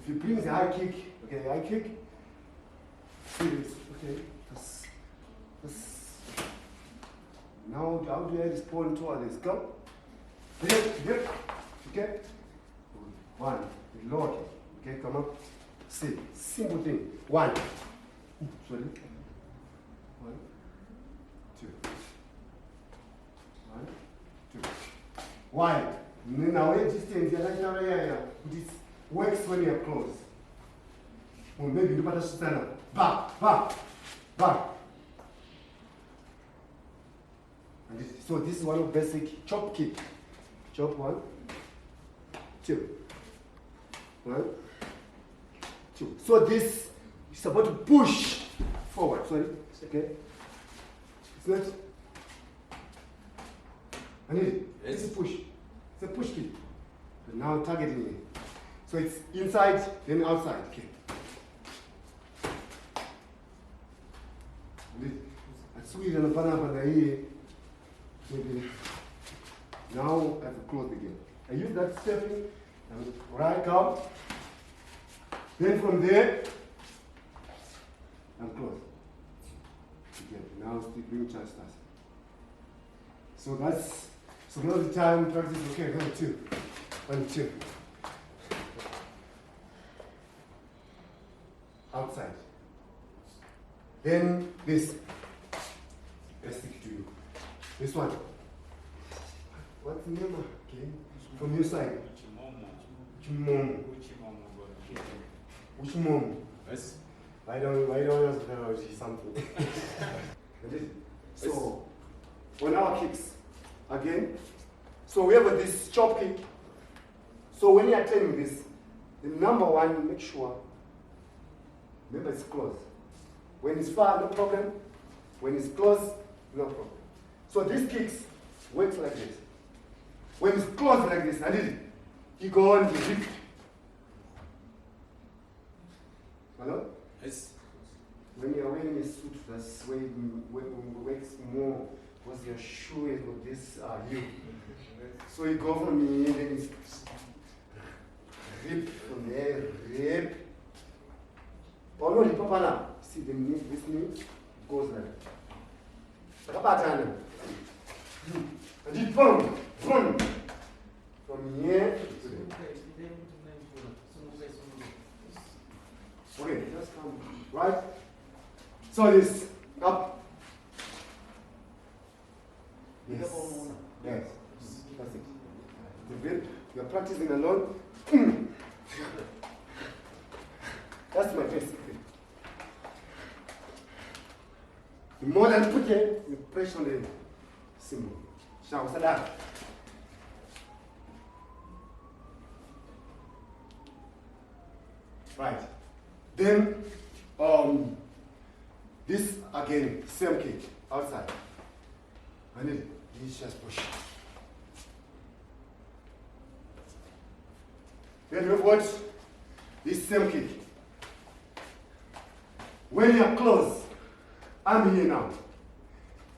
If you bring the high kick, okay, high kick, see this, okay, now how do I respond toward this? Go. Yep. Okay. One. Lower kick. Okay, come on. See. Simple thing. One. Sorry. 1, 2. 1, 2. Wide. Now where distance you like now here. This works when you are close. Or maybe you better stand up. Back. And so this is one of basic chop kick. Chop 1, 2. 1, 2. So this is about to push forward. Sorry. Okay. It's not. I need it. It's a push. It's a push kick. But now targeting it. So it's inside, then outside. Okay. Sweet and banana here. Maybe now I have to close again. I use that stepping and right out. Then from there, I'm close. Again. Now still Wing Chun starts. So that's now the time practice. Okay, 1, 2. 1, 2. Outside. Then this. Let's stick to you. This one. What's the name? Okay. From your side. Which mom? Yes. Why don't you something? So on our kicks, again. So we have this chop kick. So when you are turning this, the number one, make sure. Remember it's close. When it's far, no problem. When it's close, no problem. So these kicks works like this. When it's close like this, I need it. You go on the hip. Hello? Yes. When you're wearing a suit, that's where it works more because your shoe is with this heel. So you go from here, then it's rip from there, rip. Oh no, the papa now. See the knee, this knee goes like that. And it boom. From here to there. Okay, just come. Right? So this up. Yes. Yes. That's it. The grip. You're practicing alone. That's my basic thing. The more than put it, you press on the symbol. Shout that. Right. Then this again, same kick outside. And it is just push. Then you watch this same kick. When you are close, I'm here now.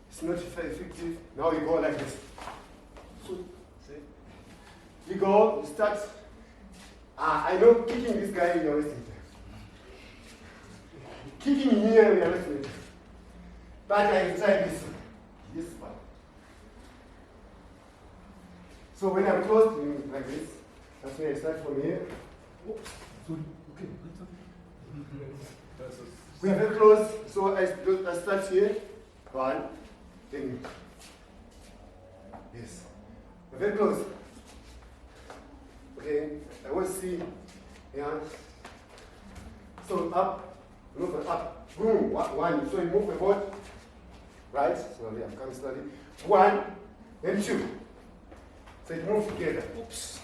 It's not effective. Now you go like this. So, see? You go, you start. I know kicking this guy, you're wasting time. Kicking here, you're wasting time. But I try this one. So when I'm close to like this, that's when I start from here. Oops, sorry. Okay, we are very close, so I start here. 1, then yes. We're very close. Okay, I want to see, yeah. So up, move up, boom, 1. So you move the board, right? Slowly, I'm coming slowly. 1, then 2. So you move together. Oops.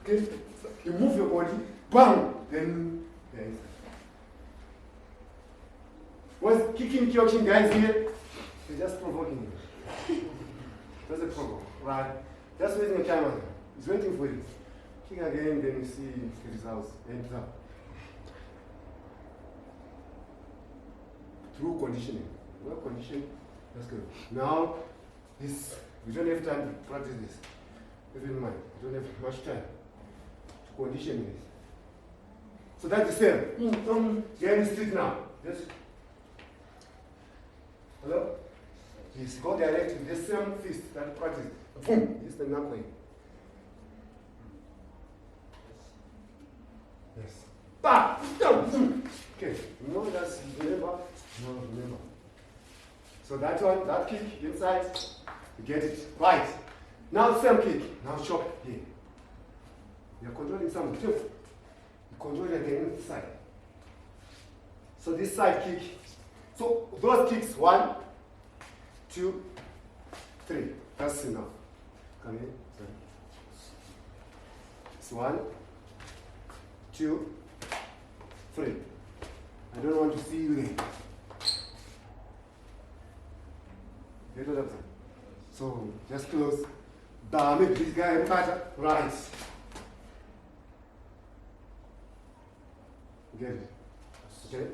Okay, so you move your body, bang, then yes. What's kicking guys here? They're just provoking you. That's a provoke, right? Just wasting your time. He's waiting for it. Kick again, then you see the results. Ends up. Through conditioning. Well conditioned, that's good. Now, this we don't have time to practice this. Keep in mind, we don't have much time to condition this. So that's the same. You're in the street now. Yes. Hello? Yes, go direct with the same fist that practice. Boom! This is the knuckling. Yes. Bah! Down! Okay. No, that's remember. No, remember. So that one, that kick inside, you get it. Right. Now same kick. Now chop here. You're controlling something too. You control it again inside. So this side kick. So those kicks, 1, 2, 3. That's enough. Come in. It's 1, 2, 3. I don't want to see you there. Get what I'm saying? So just close. Bam, this guy better. Right. Get it? Okay?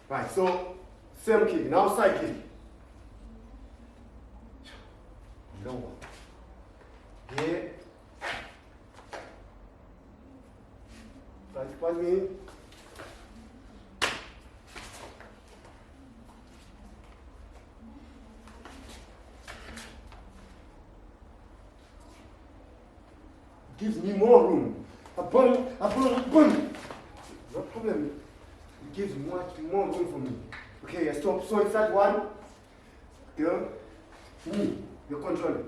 Right, so same kick. Now side kick. No one. Here. Right, 1 minute. Gives me more room. A boom, boom. No problem. It gives much more room for me. Okay, I stop. So it's that one. Girl, me, you're controlling.